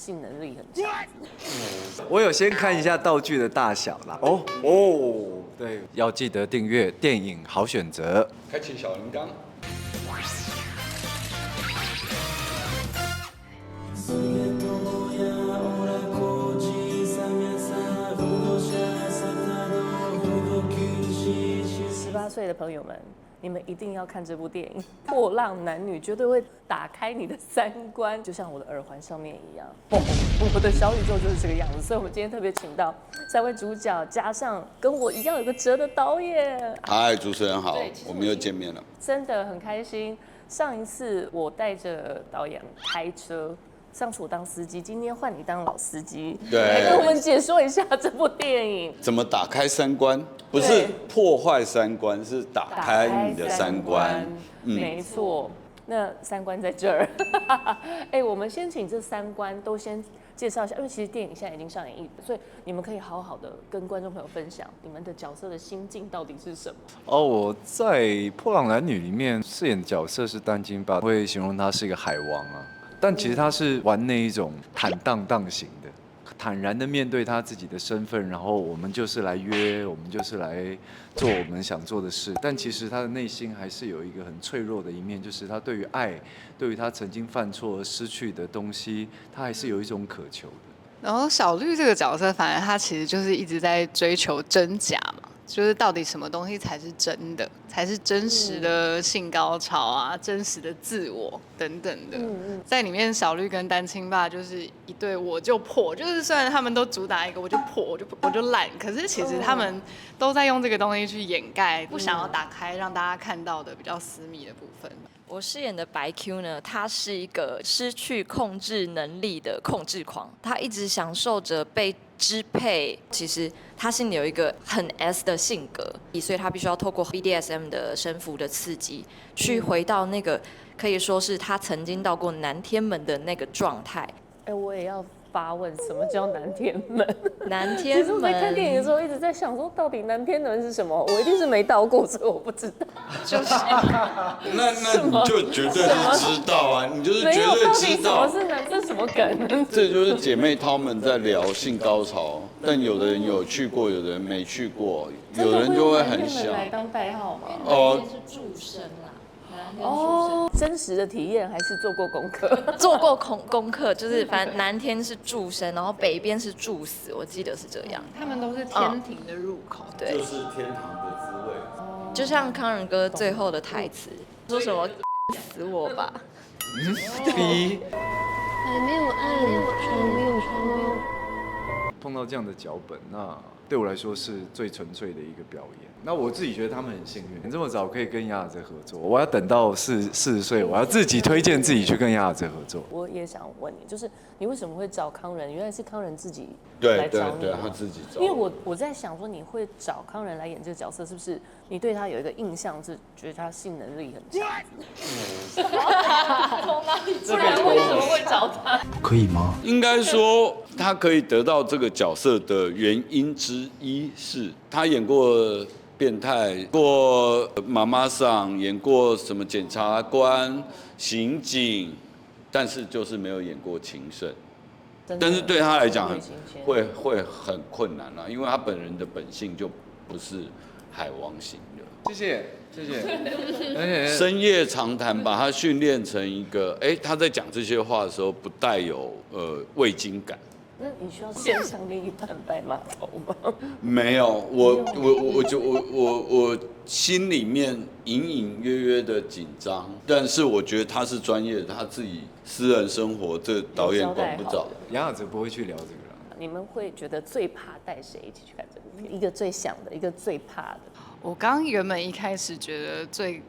性能力很强。我有先看一下道具的大小啦。对，要记得订阅电影好选择，开启小铃铛。18岁的朋友们，你们一定要看这部电影《破浪男女》，绝对会打开你的三观，就像我的耳环上面一样。我的小宇宙就是这个样子，所以我们今天特别请到3位主角，加上跟我一样有个折的导演。嗨，主持人好，我们又见面了。真的很开心。上一次我带着导演开车，上次我当司机，今天换你当老司机，对，来跟我们解说一下这部电影。怎么打开三观？不是破坏三观，是打开你的三观。没错，那三观在这儿。我们先请这三观都先介绍一下，因为其实电影现在已经上演1本，所以你们可以好好的跟观众朋友分享你们的角色的心境到底是什么。我在《破浪男女》里面饰演的角色是单亲爸，会形容他是一个海王啊，但其实他是玩那一种坦荡荡型的。坦然的面对他自己的身份，然后我们就是来约，我们就是来做我们想做的事。但其实他的内心还是有一个很脆弱的一面，就是他对于爱，对于他曾经犯错而失去的东西，他还是有一种渴求的。然后小绿这个角色，反而他其实就是一直在追求真假嘛，就是到底什么东西才是真的，才是真实的性高潮啊，真实的自我等等的。在里面，小绿跟单亲爸就是一对我就破，就是虽然他们都主打一个我就破，我就烂，可是其实他们都在用这个东西去掩盖，不想要打开让大家看到的比较私密的部分。我饰演的白 Q 呢，他是一个失去控制能力的控制狂，他一直享受着被支配。其实他心里有一个很 S 的性格，所以他必须要透过 BDSM 的身服的刺激，去回到那个可以说是他曾经到过南天门的那个状态。我也要发问，什么叫南天门？南天门，其实我在看电影的时候一直在想说，到底南天门是什么？我一定是没到过，所以我不知道。就是那你就绝对是知道啊，你就是绝对知道。什么是南？这是什么梗？这就是姐妹她们在聊性高潮，但有的人有去过，有的人没去过，有人就会很想。来当代号吗？是助生啦。真实的体验还是做过功课？做过功课，就是反正南天是助生，然后北边是助死，我记得是这样。他们都是天庭的入口，对，就是天堂的滋味。就像康仁哥最后的台词，说什么死我吧。B 还没有爱，床没有光。碰到这样的脚本，那对我来说是最纯粹的一个表演。那我自己觉得他们很幸运，这么早可以跟亚泽合作。我要等到40岁，我要自己推荐自己去跟亚泽合作。我也想问你，就是你为什么会找康仁？原来是康仁自己对来找你，对，他自己找。因为我在想说，你会找康仁来演这个角色，是不是你对他有一个印象，是觉得他性能力很强？从哪里？不然为什么会找他？可以吗？应该说，他可以得到这个角色的原因之一是，他演过变态，过妈妈桑，演过什么检察官、刑警，但是就是没有演过情圣。但是对他来讲会很困难啦，因为他本人的本性就不是海王型的。谢谢。深夜长谈把他训练成一个，他在讲这些话的时候不带有味精感。那你需要献上另一半白马头吗？没有，我心里面隐隐约约的紧张，但是我觉得他是专业的，他自己私人生活这导演管不着。杨雅哲不会去聊这个啦。你们会觉得最怕带谁一起去看这部片？一个最想的，一个最怕的。我刚原本一开始觉得最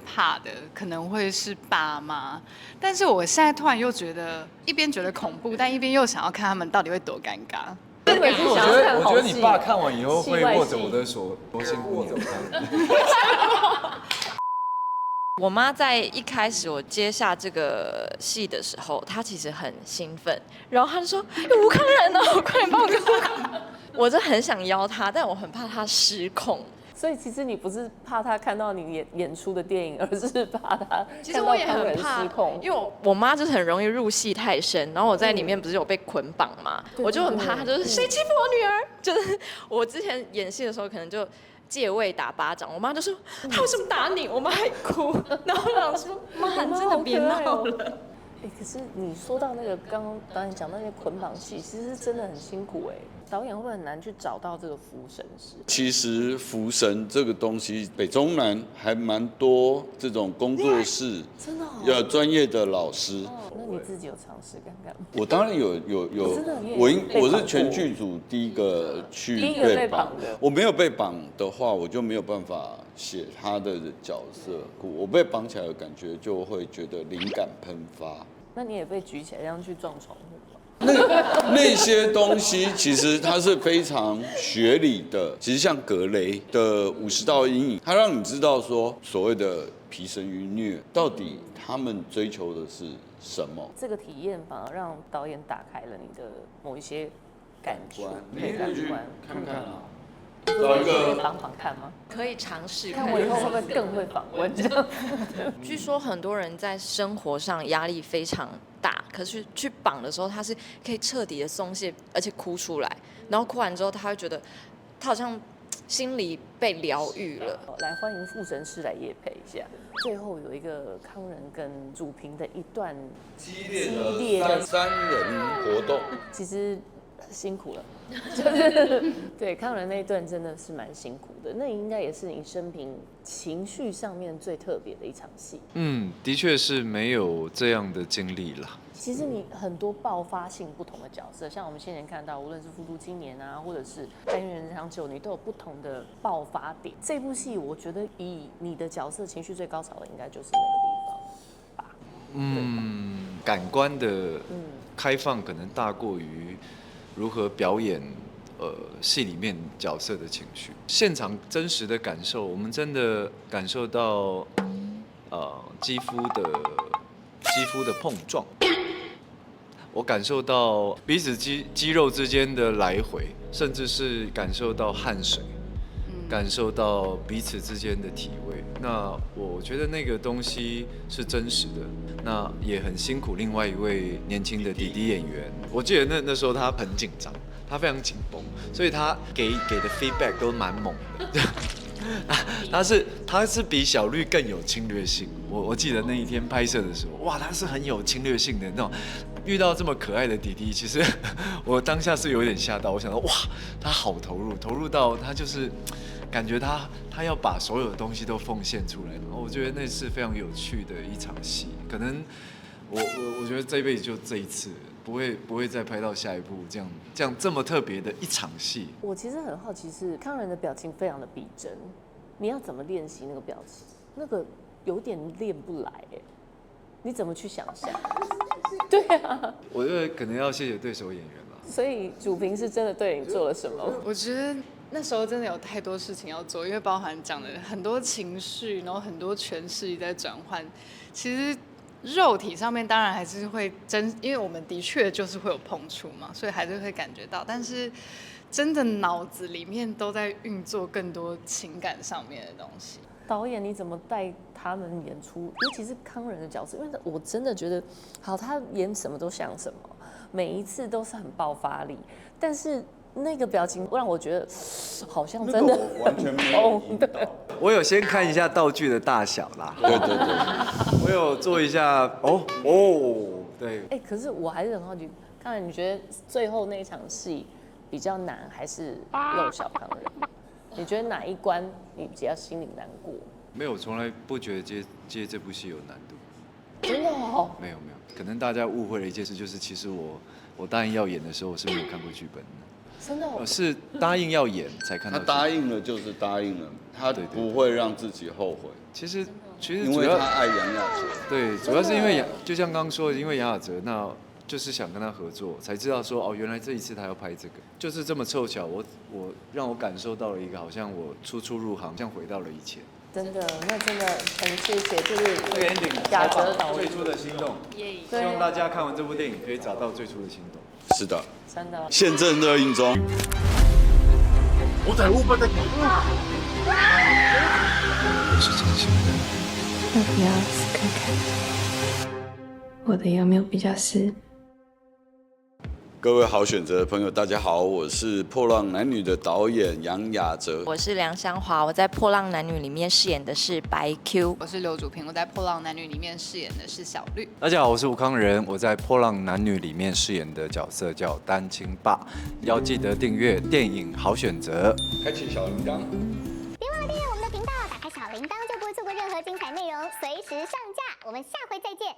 怕的可能会是爸妈，但是我现在突然又觉得一边觉得恐怖，但一边又想要看他们到底会多尴尬。我觉得你爸看完以后会握着我的手，多辛苦你看。我妈在一开始我接下这个戏的时候，她其实很兴奋，然后她就说：“吴康仁哦，快点帮我跟我。”我就很想邀她，但我很怕她失控。所以其实你不是怕他看到你演出的电影，而是怕他看其实我也到康人很怕失控。因为我妈就是很容易入戏太深，然后我在里面不是有被捆绑嘛，对我就很怕她就是谁欺负我女儿，就是我之前演戏的时候可能就借位打巴掌，我妈就说她为什么打你，我妈还哭，然后我想说妈你真的别闹了。可是你说到那个刚刚导演讲那些捆绑戏，其实是真的很辛苦哎。导演会不会很难去找到这个福神师？其实福神这个东西，北中南还蛮多这种工作室，真的、哦？有专业的老师。那你自己有尝试看看吗？我当然有，真的你也被绑过我是全剧组第一个去第一个被绑的。我没有被绑的话，我就没有办法写他的角色。我被绑起来的感觉，就会觉得灵感喷发。那你也被举起来，这样去撞窗户吗？那些东西其实它是非常学理的，其实像格雷的50道阴影，它让你知道说所谓的皮神与虐，到底他们追求的是什么。这个体验反而让导演打开了你的某一些感触，对感官。看看啊。找一个访访看吗？可以尝试看我以后会不会更会访问这样？据说很多人在生活上压力非常大，可是去绑的时候，他是可以彻底的松懈，而且哭出来。然后哭完之后，他会觉得他好像心里被疗愈了。来，欢迎福神师来业配一下。最后有一个康仁跟主评的一段激烈的三人活动，其实辛苦了。就是对康仁那一段真的是蛮辛苦的，那应该也是你生平情绪上面最特别的一场戏。的确是没有这样的经历啦。其实你很多爆发性不同的角色，像我们先前看到，无论是《复读青年》啊，或者是《但愿人长久》，你都有不同的爆发点。这部戏我觉得以你的角色情绪最高潮的，应该就是那个地方吧。感官的开放可能大过于如何表演戏里面角色的情绪。现场真实的感受，我们真的感受到肌肤的碰撞，我感受到彼此肌肉之间的来回，甚至是感受到汗水，感受到彼此之间的体味。那我觉得那个东西是真实的，那也很辛苦另外一位年轻的弟弟演员。我记得那时候他很紧张，他非常紧绷，所以他给的 feedback 都蛮猛的。他是比小绿更有侵略性。我记得那一天拍摄的时候，哇，他是很有侵略性的那种。遇到这么可爱的弟弟，其实我当下是有点吓到。我想到，哇，他好投入到他就是感觉他要把所有的东西都奉献出来。我觉得那是非常有趣的一场戏。可能我觉得这一辈子就这一次。不会再拍到下一部这样这么特别的一场戏。我其实很好奇是康仁的表情非常的逼真，你要怎么练习那个表情？那个有点练不来哎，你怎么去想象？对啊，我觉得可能要谢谢对手演员吧。所以主评是真的对你做了什么？我觉得那时候真的有太多事情要做，因为包含讲的很多情绪，然后很多诠释也在转换，其实。肉体上面当然还是会因为我们的确就是会有碰触嘛，所以还是会感觉到。但是真的脑子里面都在运作更多情感上面的东西。导演你怎么带他们演出？尤其是康仁的角色，因为我真的觉得，好，他演什么都像什么，每一次都是很爆发力，但是。那个表情让我觉得好像真的完全没有引导。我有先看一下道具的大小啦，对，我有做一下对。可是我还是很好奇，康仁，你觉得最后那一场戏比较难，还是肉小康仁？你觉得哪一关你比较心里难过？没有，从来不觉得接这部戏有难度。真的哦？没有，可能大家误会了一件事，就是其实我答应要演的时候，我是没有看过剧本的。真的哦？是答应要演才看到。他答应了就是答应了，他不会让自己后悔。其实因为他爱杨雅哲。对，主要是因为就像刚刚说的，因为杨雅哲，那就是想跟他合作，才知道说原来这一次他要拍这个，就是这么凑巧，我让我感受到了一个好像我初入行，像回到了以前。真的，那真的很谢谢，就是这个 ending 雅哲导演最初的心动，希望大家看完这部电影可以找到最初的心动。是的，真的。现正热映中。我就係烏不的人。我是真心的。要不要试看看？我的有没有比较湿？各位好选择的朋友，大家好，我是《破浪男女》的导演杨雅哲。我是梁湘华，我在《破浪男女》里面饰演的是白 Q。我是刘祖平，我在《破浪男女》里面饰演的是小绿。大家好，我是吴康仁，我在《破浪男女》里面饰演的角色叫单亲爸。要记得订阅电影好选择，开启小铃铛。别忘了订阅我们的频道，打开小铃铛就不会错过任何精彩内容，随时上架。我们下回再见。